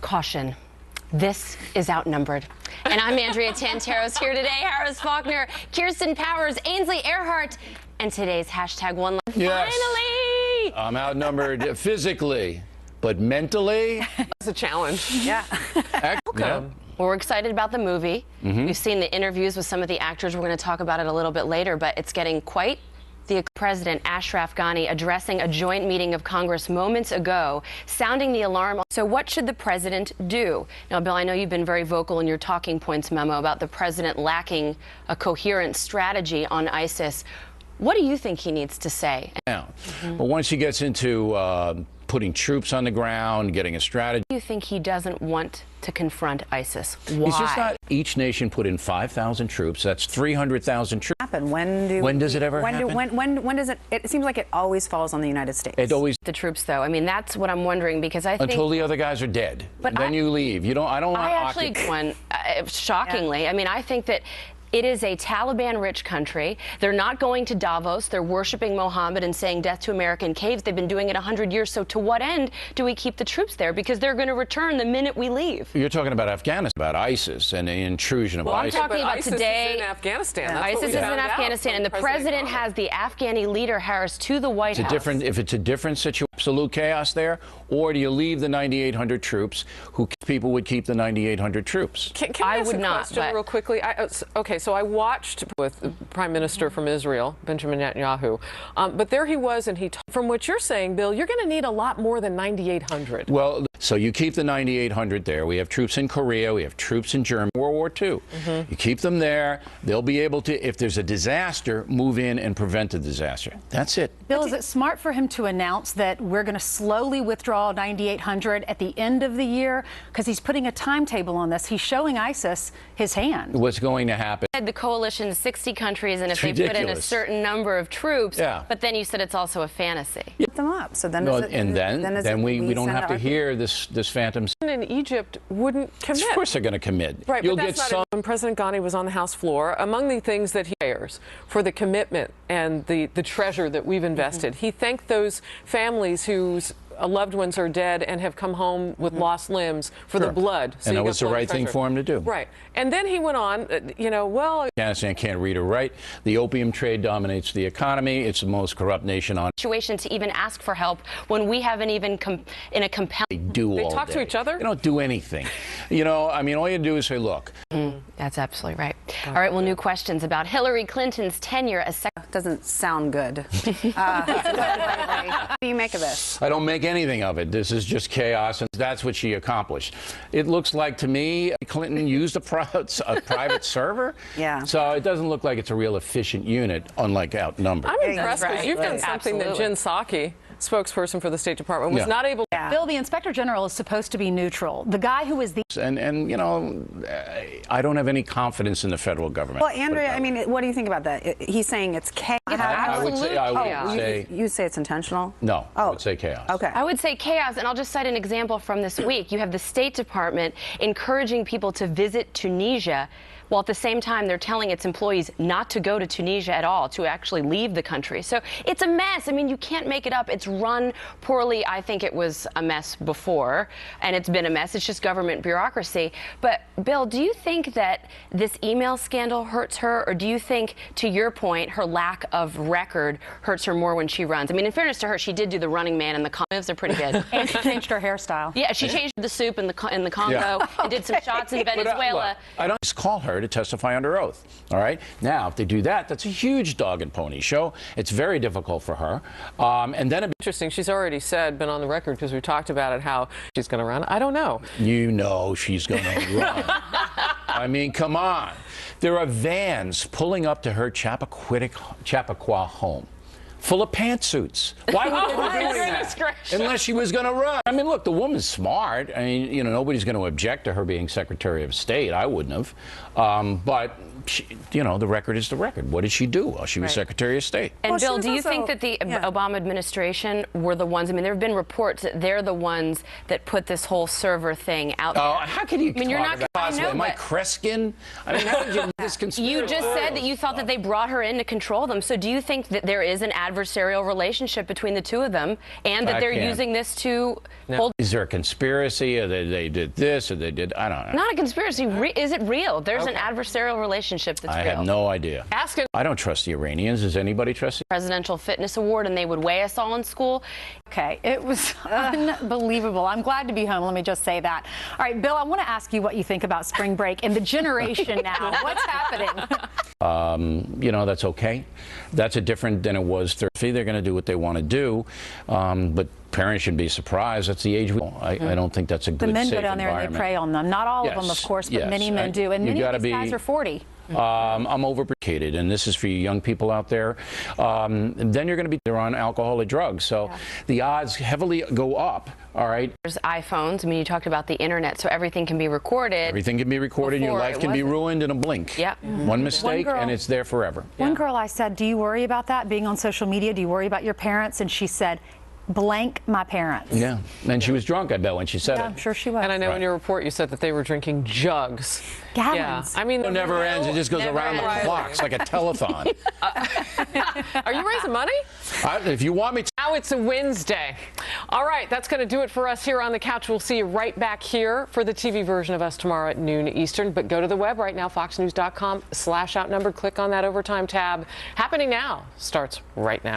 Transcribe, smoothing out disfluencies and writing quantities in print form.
Caution. This is Outnumbered. And I'm Andrea Tantaros here today. Harris Faulkner, Kirsten Powers, Ainsley Earhardt, and today's hashtag one. Yes. Finally! I'm outnumbered physically, but mentally, it's a challenge. Yeah. Well, we're excited about the movie. We've seen the interviews with some of the actors. We're going to talk about it a little bit later, but it's getting quite the President Ashraf Ghani addressing a joint meeting of Congress moments ago, sounding the alarm. So what should the president do? Now, Bill, I know you've been very vocal in your talking points memo about the president lacking a coherent strategy on ISIS. What do you think he needs to say? But once he gets into putting troops on the ground, getting a strategy. Do you think he doesn't want to confront ISIS? Why? He's just not. Each nation put in 5,000 troops. That's 300,000 troops. Happen. When does it ever happen? When does it? It seems like it always falls on the United States. It always. The troops, though. I mean, that's what I'm wondering, because I think until the other guys are dead, but then you leave. You don't. I don't want to occupy. Shockingly, I mean, I think that it is a Taliban-rich country. They're not going to Davos. They're worshiping Mohammed and saying death to American caves. They've been doing it 100 years. So to what end do we keep the troops there? Because they're going to return the minute we leave. You're talking about Afghanistan, about ISIS and the intrusion of ISIS. I'm talking about ISIS today. Is in Afghanistan. Yeah. ISIS is in Afghanistan, and the president has the Afghani leader Harris to the White House. If it's a different situation, absolute chaos there, or do you leave the 9,800 troops? Who people would keep the 9,800 troops? Can I ask a question real quickly? Okay, so I watched with the Prime Minister from Israel, Benjamin Netanyahu, but there he was, and from what you're saying, Bill, you're going to need a lot more than 9,800. Well, so you keep the 9,800 there. We have troops in Korea. We have troops in Germany. World War II. You keep them there. They'll be able to, if there's a disaster, move in and prevent the disaster. That's it. Bill, is it smart for him to announce that we're going to slowly withdraw 9,800 at the end of the year? Because he's putting a timetable on this. He's showing ISIS his hand. What's going to happen? The coalition is 60 countries, and if they put in a certain number of troops, but then you said it's also a fantasy. Put them up. So then, then we don't have to hear this phantom. In Egypt wouldn't commit. Of course they're going to commit. Right, You'll but get that's some. When President Ghani was on the House floor, among the things that he cares for the commitment and the treasure that we've invested, he thanked those families whose loved ones are dead and have come home with lost limbs for the blood. So and that was the right thing for him to do. Right. And then he went on, Afghanistan can't read or write. The opium trade dominates the economy. It's the most corrupt nation on. Situation to even ask for help when we haven't even in a compelling. They talk to each other? They don't do anything. I mean, all you do is say, look. That's absolutely right. All right, well, new questions about Hillary Clinton's tenure as secretary. Doesn't sound good. What do you make of this? I don't make anything of it. This is just chaos, and that's what she accomplished. It looks like to me Clinton used a private server. Yeah. So it doesn't look like it's a real efficient unit, unlike Outnumbered. I'm impressed because you've done something that Jen Psaki, spokesperson for the State Department, was not able to. Bill, the Inspector General is supposed to be neutral. The guy who is the... And I don't have any confidence in the federal government. Well, Andrea, I mean, what do you think about that? He's saying it's chaos. I would say you say it's intentional? No, I would say chaos. Okay. I would say chaos, and I'll just cite an example from this week. You have the State Department encouraging people to visit Tunisia, while at the same time they're telling its employees not to go to Tunisia at all, to actually leave the country. So it's a mess. I mean, you can't make it up. It's run poorly. I think it was a mess before, and it's been a mess. It's just government bureaucracy. But, Bill, do you think that this email scandal hurts her, or do you think, to your point, her lack of record hurts her more when she runs? I mean, in fairness to her, she did do the Running Man, and the moves are pretty good. And she changed her hairstyle. Yeah, she changed the soup in the Congo and did some shots in Venezuela. I don't just call her to testify under oath. All right. Now, if they do that, that's a huge dog and pony show. It's very difficult for her. And then interesting. She's already said, been on the record because we talked about it, how she's going to run. I don't know. You know she's going to run. I mean, come on. There are vans pulling up to her Chappaqua home, full of pantsuits. Why would they be doing that? Unless she was going to run. I mean, look, the woman's smart. I mean, nobody's going to object to her being Secretary of State. I wouldn't have. But she, the record is the record. What did she do? Well, she was Secretary of State. And Bill, do you think that the Obama administration were the ones? I mean, there have been reports that they're the ones that put this whole server thing out there. Oh, how can you talk you're not about possibly? Am I Kreskin? I mean, how could you this conspiracy? You just said that you thought that they brought her in to control them. So do you think that there is an adversary adversarial relationship between the two of them, and that they're using this to hold. Is there a conspiracy, or they did this, or they did, I don't know. Not a conspiracy. Is it real? There's an adversarial relationship that's real. I have no idea. Ask it. I don't trust the Iranians. Does anybody trust the Presidential Fitness Award, and they would weigh us all in school. Okay, it was unbelievable. I'm glad to be home, let me just say that. All right, Bill, I want to ask you what you think about spring break and the generation now. What's happening? You know, that's okay. That's a different than it was 30. They're going to do what they want to do, but parents should be surprised. That's the age we. I don't think that's a good. The men safe go down there and they prey on them. Not all of them, of course, but many men do. And many of these guys are 40. I'm overeducated, and this is for you young people out there. Then you're going to be there on alcohol or drugs, so the odds heavily go up. All right. There's iPhones. I mean, you talked about the internet, so everything can be recorded. Everything can be recorded. Your life can be ruined in a blink. Yeah. One mistake, and it's there forever. One girl, I said, "Do you worry about that being on social media? Do you worry about your parents?" And she said, "Blank my parents." Yeah, and she was drunk, I bet, when she said it. I'm sure she was. And I know in your report you said that they were drinking jugs. Gallons. Yeah. I mean, It never ends. It just goes around the clock. It's like a telethon. Are you raising money? If you want me to. Now it's a Wednesday. All right, that's going to do it for us here on The Couch. We'll see you right back here for the TV version of us tomorrow at noon Eastern. But go to the web right now, foxnews.com/outnumbered. Click on that overtime tab. Happening Now starts right now.